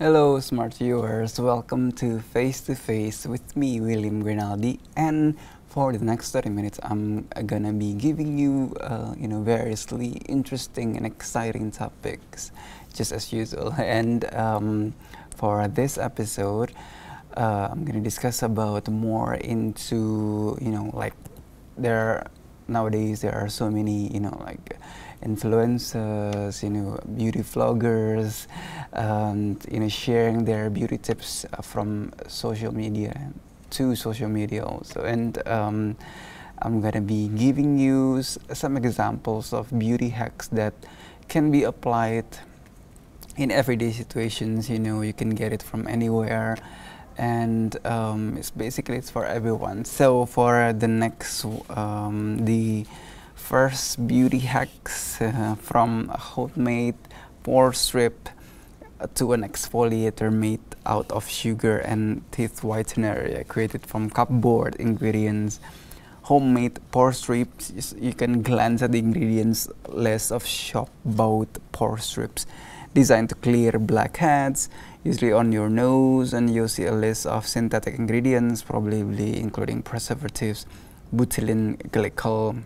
Hello, smart viewers. Welcome to Face with me, William Grinaldi. And for the next 30 minutes, I'm gonna be giving you, variously interesting and exciting topics, just as usual. And for this episode, I'm gonna discuss about more into, nowadays there are so many, influencers, beauty vloggers, and sharing their beauty tips from social media to social media also. And I'm gonna be giving you some examples of beauty hacks that can be applied in everyday situations. You can get it from anywhere, and it's for everyone. So for the next the first beauty hacks, from a homemade pore strip to an exfoliator made out of sugar and teeth whitener, created from cupboard ingredients. Homemade pore strips, you can glance at the ingredients list of shop-bought pore strips designed to clear blackheads, usually on your nose, and you'll see a list of synthetic ingredients, probably including preservatives, butylene glycol,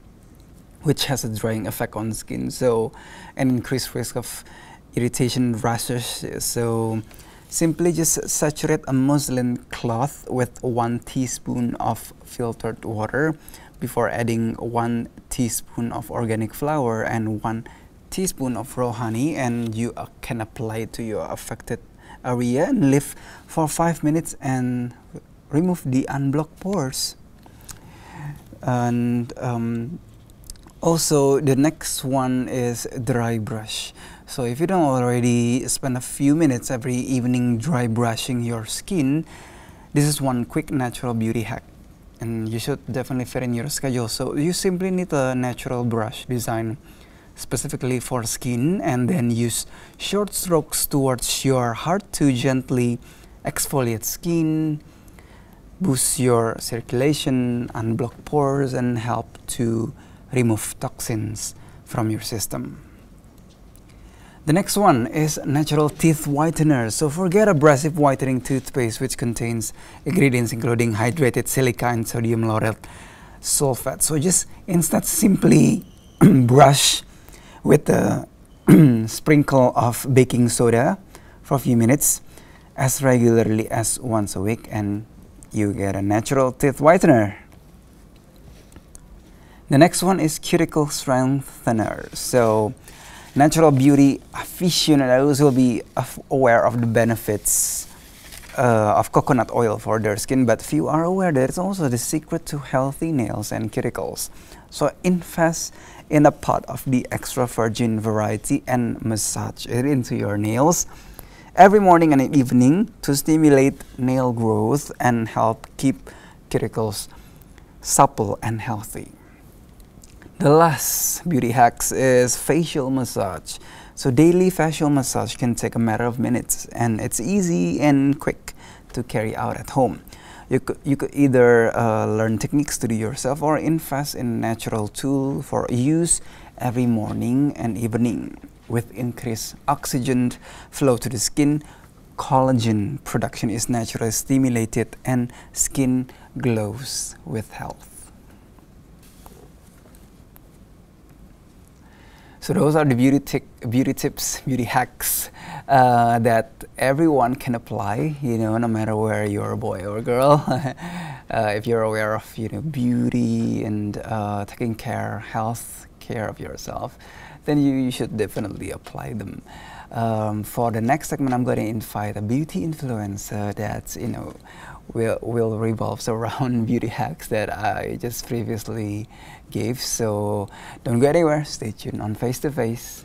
which has a drying effect on skin, so an increased risk of irritation, rashes. So simply just saturate a muslin cloth with 1 teaspoon of filtered water before adding 1 teaspoon of organic flour and 1 teaspoon of raw honey, and you can apply it to your affected area and leave for 5 minutes and remove the unblocked pores. And also, the next one is dry brush. So if you don't already spend a few minutes every evening dry brushing your skin, this is one quick natural beauty hack, and you should definitely fit in your schedule. So you simply need a natural brush designed specifically for skin, and then use short strokes towards your heart to gently exfoliate skin, boost your circulation, unblock pores, and help to remove toxins from your system. The next one is natural teeth whitener. So forget abrasive whitening toothpaste, which contains ingredients including hydrated silica and sodium lauryl sulfate. So just instead simply brush with a sprinkle of baking soda for a few minutes as regularly as once a week, and you get a natural teeth whitener. The next one is cuticle strengthener. So natural beauty aficionados will be aware of the benefits of coconut oil for their skin, but few are aware that it's also the secret to healthy nails and cuticles. So invest in a pot of the extra virgin variety and massage it into your nails every morning and evening to stimulate nail growth and help keep cuticles supple and healthy. The last beauty hacks is facial massage. So daily facial massage can take a matter of minutes, and it's easy and quick to carry out at home. You could either learn techniques to do yourself or invest in a natural tool for use every morning and evening. With increased oxygen flow to the skin, collagen production is naturally stimulated and skin glows with health. So those are the beauty tips, beauty hacks that everyone can apply, no matter where you're a boy or a girl. If you're aware of, beauty and taking health care of yourself, then you should definitely apply them. For the next segment, I'm going to invite a beauty influencer that, will revolve around beauty hacks that I just previously gave. So don't go anywhere, stay tuned on Face to Face.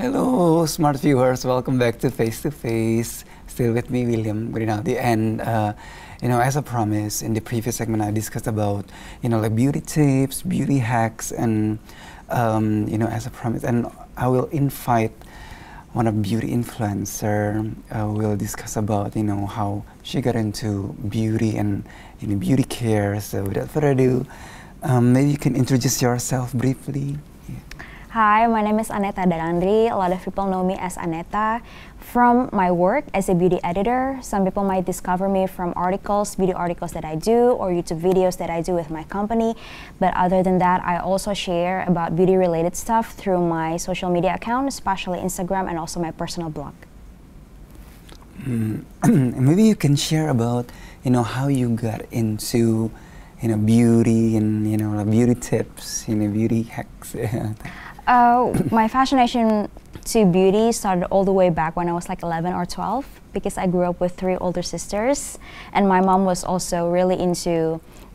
Hello, smart viewers. Welcome back to Face to Face. Still with me, William Grinaldi. And as I promised in the previous segment, I discussed about like beauty tips, beauty hacks, and as I promised, and I will invite one of beauty influencer. We'll discuss about how she got into beauty and beauty care. So without further ado, maybe you can introduce yourself briefly. Hi, my name is Annetta Darandri. A lot of people know me as Annetta from my work as a beauty editor. Some people might discover me from beauty articles that I do, or YouTube videos that I do with my company. But other than that, I also share about beauty related stuff through my social media account, especially Instagram and also my personal blog. Maybe you can share about how you got into beauty and like beauty tips, beauty hacks. My fascination to beauty started all the way back when I was like 11 or 12, because I grew up with 3 older sisters, and my mom was also really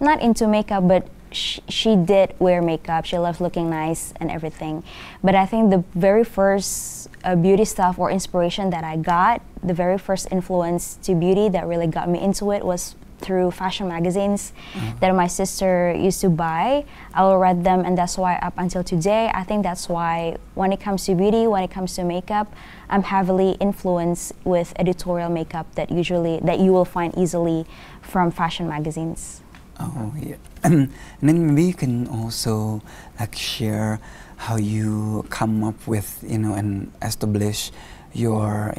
not into makeup, but she did wear makeup. She loved looking nice and everything. But I think the very first beauty stuff or inspiration that I got, the very first influence to beauty that really got me into it was through fashion magazines that my sister used to buy. I will read them, and that's why up until today, I think that's why when it comes to beauty, when it comes to makeup, I'm heavily influenced with editorial makeup that you will find easily from fashion magazines. Oh yeah, and then maybe you can also like share how you come up with and establish your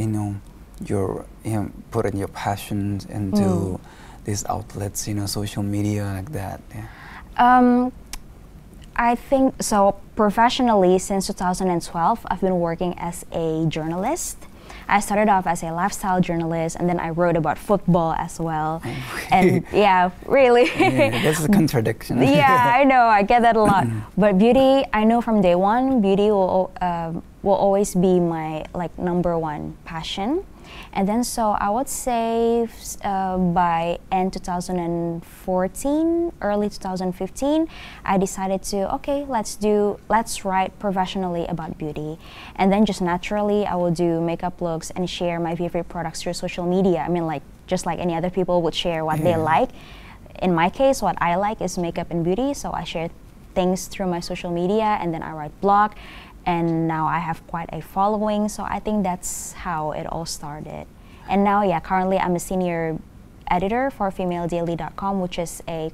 put in your passions into these outlets, social media like that. Yeah. I think so. Professionally, since 2012, I've been working as a journalist. I started off as a lifestyle journalist, and then I wrote about football as well. And yeah, really. Yeah, that's a contradiction. Yeah, I know. I get that a lot. But beauty, I know from day one, beauty will always be my #1 passion. And then so I would say by end 2014, early 2015, I decided let's write professionally about beauty. And then just naturally, I will do makeup looks and share my favorite products through social media. I mean, just like any other people would share what they like. In my case, what I like is makeup and beauty, so I share things through my social media, and then I write blog. And now I have quite a following, so I think that's how it all started. And now, yeah, currently I'm a senior editor for femaledaily.com, which is a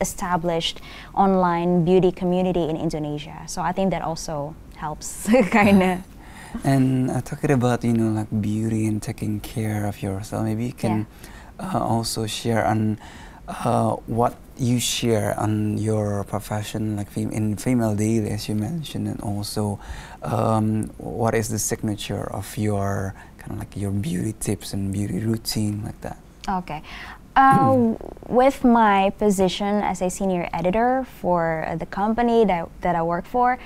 established online beauty community in Indonesia. So I think that also helps, kind of. And talking about like beauty and taking care of yourself, maybe you can also share on what you share on your profession, like in Female Daily, as you mentioned, and also what is the signature of your your beauty tips and beauty routine, like that. Okay. With my position as a senior editor for the company that I work for,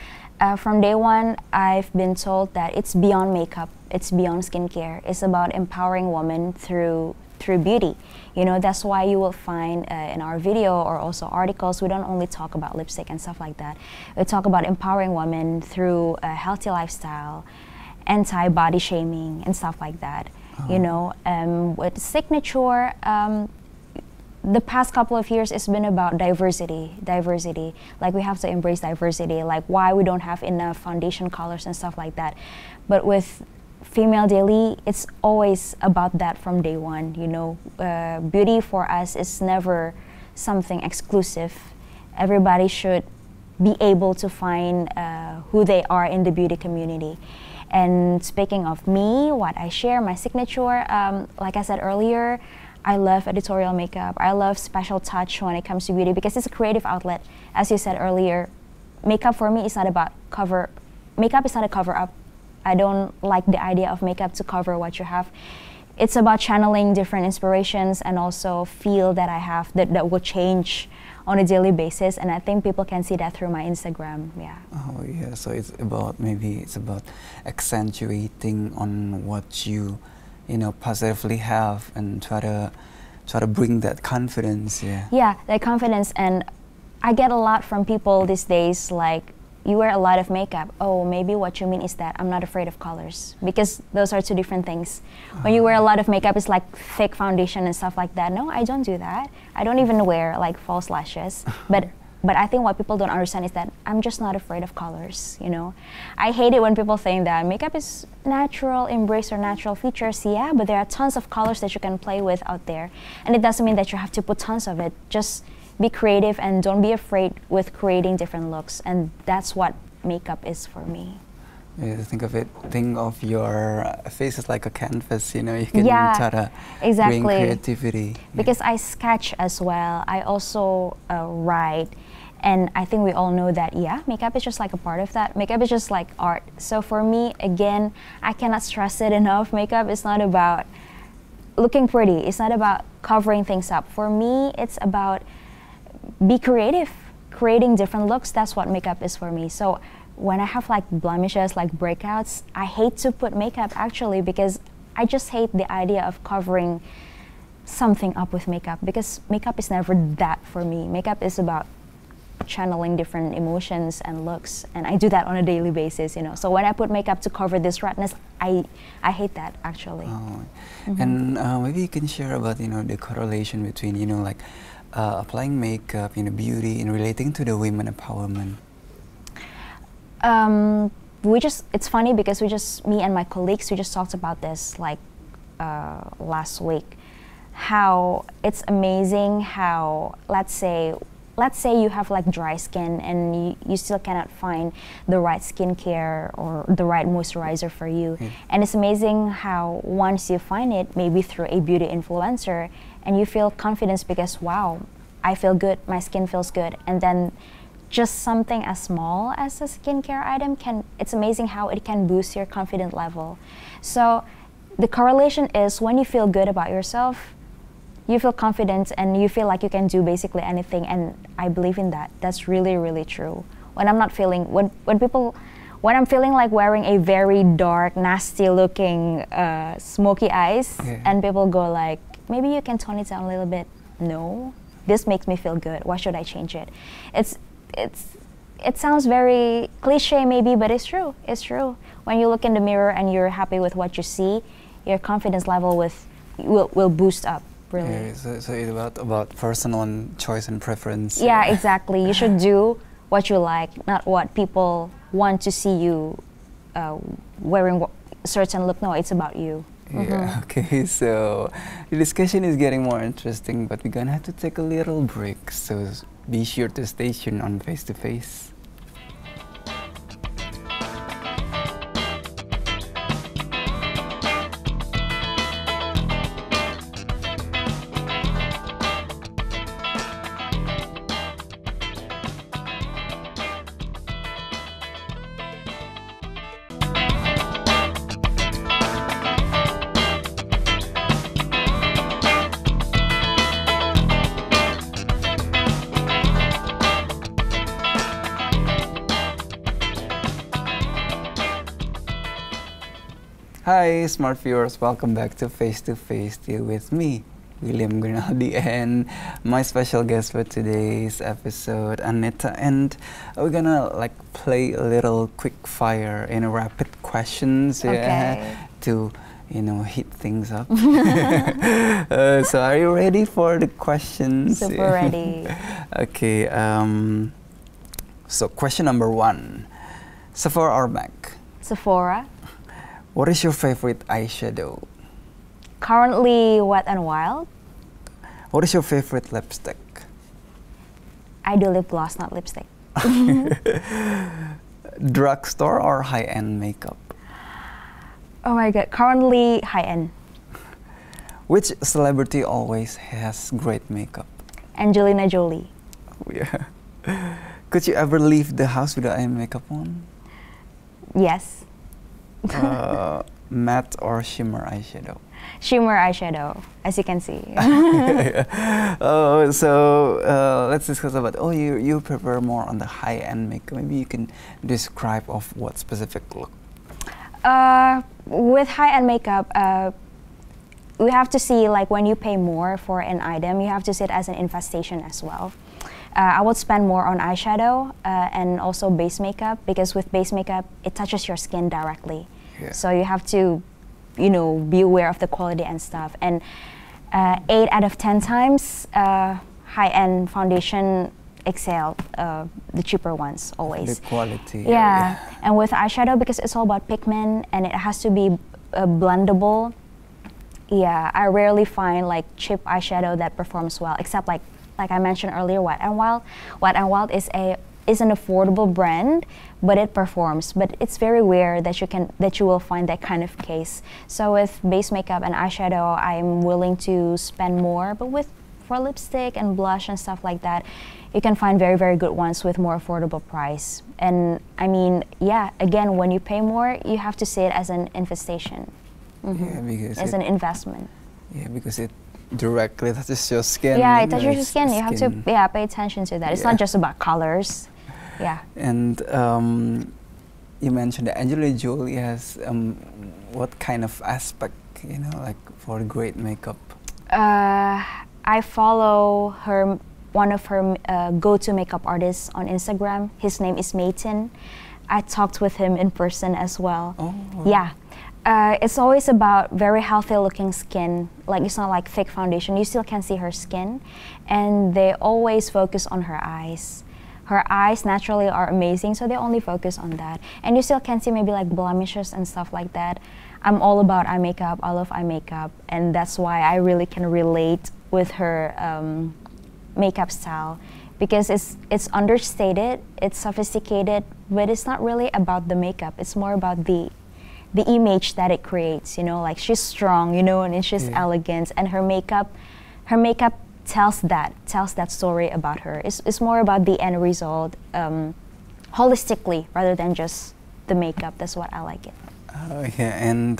from day one, I've been told that it's beyond makeup, it's beyond skincare, it's about empowering women through beauty. That's why you will find in our video or also articles, we don't only talk about lipstick and stuff like that. We talk about empowering women through a healthy lifestyle, anti-body shaming and stuff like that. With signature, the past couple of years it's been about diversity. Like, we have to embrace diversity, like why we don't have enough foundation colors and stuff like that. But with Female Daily, it's always about that from day one. Beauty for us is never something exclusive. Everybody should be able to find who they are in the beauty community. And speaking of me, what I share, my signature, like I said earlier, I love editorial makeup. I love special touch when it comes to beauty, because it's a creative outlet. As you said earlier, makeup for me is not about makeup is not a cover-up. I don't like the idea of makeup to cover what you have. It's about channeling different inspirations and also feel that I have that will change on a daily basis, and I think people can see that through my Instagram. Yeah. Oh yeah, so it's about accentuating on what you positively have, and try to bring that confidence. Yeah. Yeah, that confidence. And I get a lot from people these days, like, you wear a lot of makeup. Oh, maybe what you mean is that I'm not afraid of colors, because those are two different things. When you wear a lot of makeup, it's like thick foundation and stuff like that. No, I don't do that. I don't even wear like false lashes. But I think what people don't understand is that I'm just not afraid of colors, you know. I hate it when people think that makeup is natural, embrace your natural features. Yeah, but there are tons of colors that you can play with out there. And it doesn't mean that you have to put tons of it. Just be creative and don't be afraid with creating different looks. And that's what makeup is for me. Yeah, think of your face as like a canvas, you know, you can try to bring creativity. Because I sketch as well. I also write. And I think we all know that, yeah, makeup is just like a part of that. Makeup is just like art. So for me, again, I cannot stress it enough. Makeup is not about looking pretty. It's not about covering things up. For me, it's about be creative, creating different looks. That's what makeup is for me. So when I have like blemishes, like breakouts, I hate to put makeup actually, because I just hate the idea of covering something up with makeup, because makeup is never that for me. Makeup is about channeling different emotions and looks, and I do that on a daily basis, you know. So when I put makeup to cover this redness, I hate that actually. And maybe you can share about, you know, the correlation between, you know, like applying makeup, you know, beauty, and relating to the women empowerment. It's funny because me and my colleagues, we just talked about this like last week, how it's amazing how, let's say you have like dry skin and you still cannot find the right skincare or the right moisturizer for you. And it's amazing how once you find it, maybe through a beauty influencer, and you feel confidence because, wow, I feel good, my skin feels good. And then just something as small as a skincare item it's amazing how it can boost your confidence level. So the correlation is when you feel good about yourself, you feel confident and you feel like you can do basically anything, and I believe in that. That's really, really true. When I'm not feeling, when I'm feeling like wearing a very dark, nasty looking smoky eyes, and people go like, maybe you can tone it down a little bit. No, this makes me feel good. Why should I change it? It sounds very cliche maybe, but it's true. It's true. When you look in the mirror and you're happy with what you see, your confidence level will boost up. Really. Yeah, so it's about personal choice and preference. Yeah, exactly. You should do what you like, not what people want to see you wearing a certain look. No, it's about you. Yeah, okay, so the discussion is getting more interesting, but we're gonna have to take a little break, so be sure to stay tuned on Face to Face. Hi, smart viewers, welcome back to Face, still with me, William Grinaldi, and my special guest for today's episode, Annetta, and we're gonna like play a little quick fire in rapid questions to, you know, heat things up. So are you ready for the questions? Super ready. Okay, so question number 1, Sephora or MAC? Sephora. What is your favorite eyeshadow? Currently Wet n Wild. What is your favorite lipstick? I do lip gloss, not lipstick. Drugstore or high-end makeup? Oh my god, currently high-end. Which celebrity always has great makeup? Angelina Jolie. Yeah. Could you ever leave the house without any makeup on? Yes. Matte or shimmer eyeshadow? Shimmer eyeshadow, as you can see. So let's discuss about, you prefer more on the high-end makeup. Maybe you can describe of what specific look? With high-end makeup, we have to see, like, when you pay more for an item, you have to see it as an infestation as well. I would spend more on eyeshadow and also base makeup, because with base makeup, it touches your skin directly. Yeah. So you have to, you know, be aware of the quality and stuff. And 8 out of 10 times, high-end foundation excel the cheaper ones always. The quality. Yeah. And with eyeshadow, because it's all about pigment and it has to be blendable. Yeah, I rarely find like cheap eyeshadow that performs well, except like I mentioned earlier, Wet n Wild. Wet n Wild is an affordable brand, but it performs. But it's very rare that you will find that kind of case. So with base makeup and eyeshadow, I'm willing to spend more. But for lipstick and blush and stuff like that, you can find very, very good ones with more affordable price. And I mean, yeah, again, when you pay more, you have to see it as an investation. Yeah, because as an investment. Yeah, because it directly touches your skin. Yeah, it touches your skin. You have to pay attention to that. It's not just about colors. Yeah. And you mentioned that Angelina Jolie has what kind of aspect, you know, like for great makeup? I follow one of her go-to makeup artists on Instagram. His name is Mayton. I talked with him in person as well. Oh. Yeah. It's always about very healthy looking skin. Like, it's not like fake foundation. You still can see her skin. And they always focus on her eyes. Her eyes naturally are amazing, so they only focus on that. And you still can see maybe like blemishes and stuff like that. I'm all about eye makeup. I love eye makeup. And that's why I really can relate with her makeup style. Because it's understated, it's sophisticated, but it's not really about the makeup. It's more about the image that it creates, you know, like she's strong, you know, and she's elegant, and her makeup tells that story about her. It's more about the end result, holistically, rather than just the makeup. That's what I like it. Yeah, and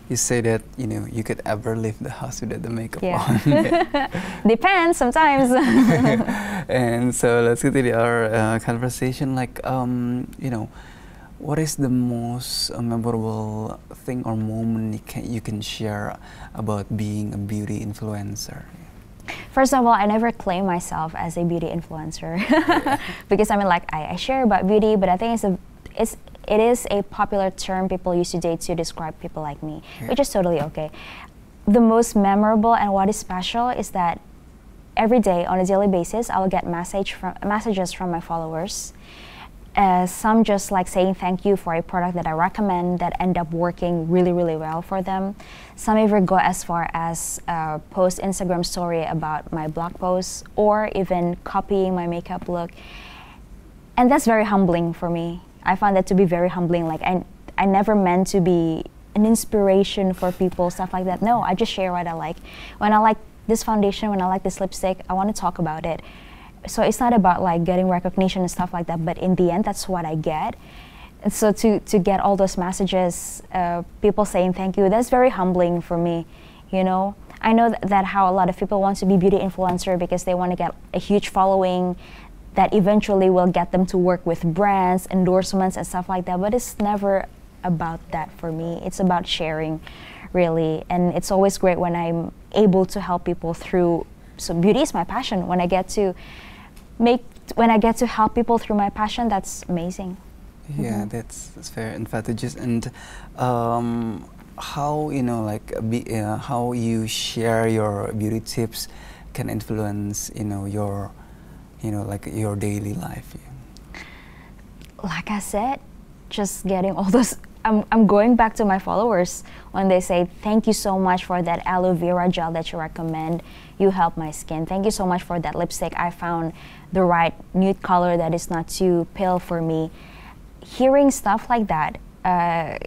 you say that, you know, you could ever leave the house without the makeup on. Depends, sometimes. And so let's continue our conversation. Like, you know, what is the most memorable thing or moment you can share about being a beauty influencer? First of all, I never claim myself as a beauty influencer because I mean, like, I share about beauty, but I think it is a popular term people use today to describe people like me, which is totally okay. The most memorable and what is special is that every day on a daily basis, I will get messages from my followers. Some just like saying thank you for a product that I recommend that end up working really, really well for them. Some even go as far as post Instagram story about my blog posts, or even copying my makeup look. And that's very humbling for me. I find that to be very humbling. Like, I never meant to be an inspiration for people, stuff like that. No, I just share what I like. When I like this foundation, when I like this lipstick, I want to talk about it. So it's not about like getting recognition and stuff like that, but in the end, that's what I get. And so to get all those messages, people saying thank you, that's very humbling for me, you know. I know that how a lot of people want to be beauty influencer because they want to get a huge following that eventually will get them to work with brands, endorsements and stuff like that, but it's never about that for me. It's about sharing, really, and it's always great when I'm able to help people through. So beauty is my passion. When I get to help people through my passion, that's amazing. Yeah, that's very advantageous. And how, you know, like how you share your beauty tips can influence, you know, your daily life. Like I said, just getting all those. I'm going back to my followers when they say, thank you so much for that aloe vera gel that you recommend. You help my skin. Thank you so much for that lipstick. I found the right nude color that is not too pale for me. Hearing stuff like that,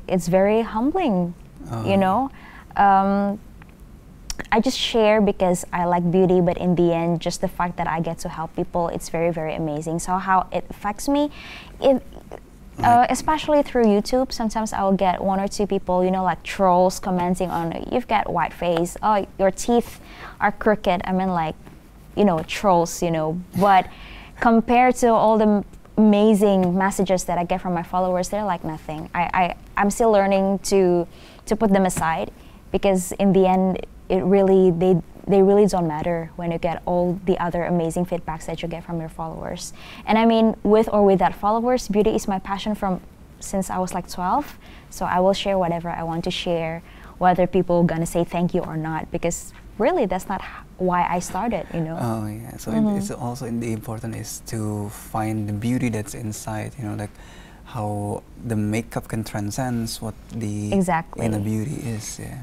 it's very humbling, you know. I just share because I like beauty, but in the end, just the fact that I get to help people, it's very, very amazing. So how it affects me, especially through YouTube, sometimes I will get 1 or 2 people, you know, like trolls commenting on, you've got white face, oh, your teeth are crooked. I mean, like, you know, trolls, you know. But compared to all the amazing messages that I get from my followers, they're like nothing. I'm still learning to put them aside, because in the end, it really, they really don't matter when you get all the other amazing feedbacks that you get from your followers. And I mean, with or without followers, beauty is my passion from since I was like 12. So I will share whatever I want to share, whether people are gonna say thank you or not, because really that's not why I started, you know. Oh yeah, so it's also the important is to find the beauty that's inside, you know, like how the makeup can transcend what the inner beauty is. Yeah.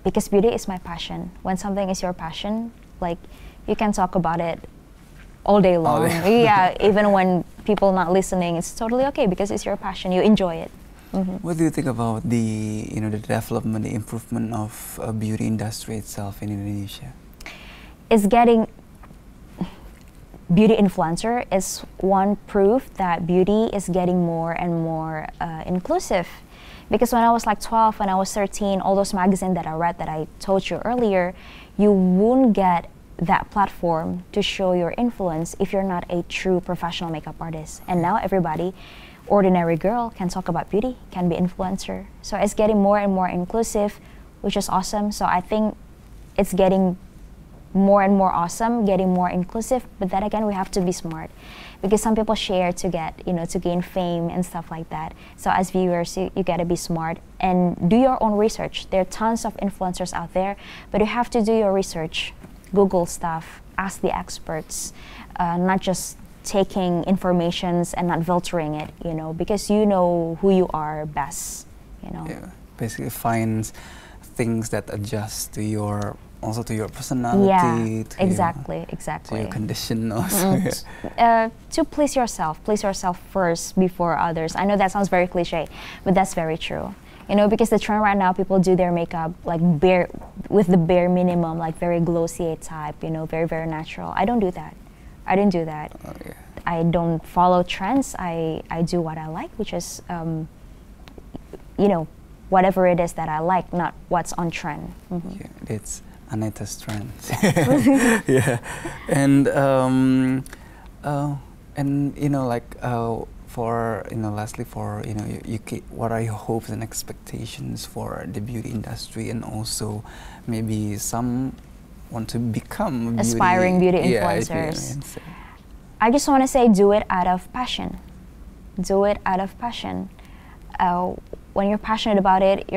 Because beauty is my passion. When something is your passion, like you can talk about it all day long. Yeah, even when people not listening, it's totally okay because it's your passion. You enjoy it. What do you think about the the development, the improvement of beauty industry itself in Indonesia? It's getting beauty influencer is one proof that beauty is getting more and more inclusive. Because when I was like 12, when I was 13, all those magazines that I read that I told you earlier, you won't get that platform to show your influence if you're not a true professional makeup artist. And now everybody, ordinary girl, can talk about beauty, can be influencer. So it's getting more and more inclusive, which is awesome. So I think it's getting more and more awesome, getting more inclusive. But then again, we have to be smart, because some people share to get, to gain fame and stuff like that. So as viewers, you gotta be smart and do your own research. There are tons of influencers out there, but you have to do your research. Google stuff, ask the experts, not just taking informations and not filtering it, because you know who you are best, Yeah, basically find things that adjust to your personality. Yeah, exactly. To your condition also. To please yourself first before others. I know that sounds very cliche, but that's very true. Because the trend right now, people do their makeup like with the bare minimum, like very glossy type, very, very natural. I don't do that. I didn't do that. Oh, yeah. I don't follow trends. I do what I like, which is, whatever it is that I like, not what's on trend. Yeah, it's Annetta's trend. Yeah, and lastly, for what are your hopes and expectations for the beauty industry, and also maybe some want to become aspiring beauty influencers. I just want to say, do it out of passion. Do it out of passion. When you're passionate about it,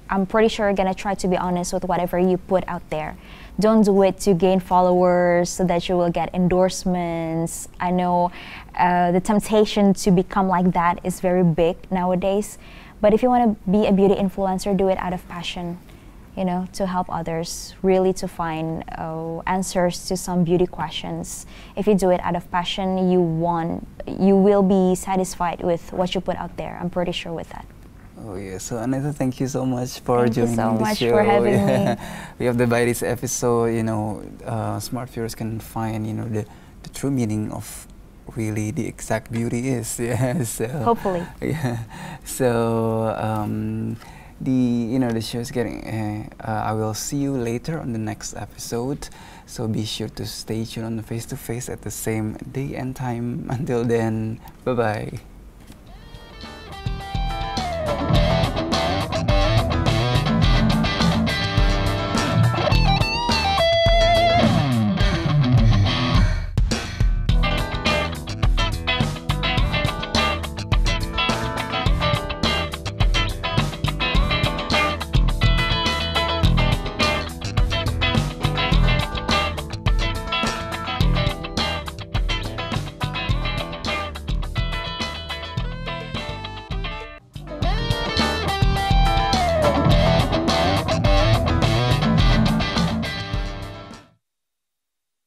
I'm pretty sure you're gonna try to be honest with whatever you put out there. Don't do it to gain followers so that you will get endorsements. I know the temptation to become like that is very big nowadays. But if you want to be a beauty influencer, do it out of passion, to help others, really to find answers to some beauty questions. If you do it out of passion, you will be satisfied with what you put out there. I'm pretty sure with that. Oh yeah, so Annetta, thank you so much for joining the show. Thank you so much for having me. We hope that by this episode, smart viewers can find, the true meaning of really the exact beauty is. Yeah. So hopefully. Yeah. So the show is getting. I will see you later on the next episode. So be sure to stay tuned on the Face to Face at the same day and time. Until then, bye bye.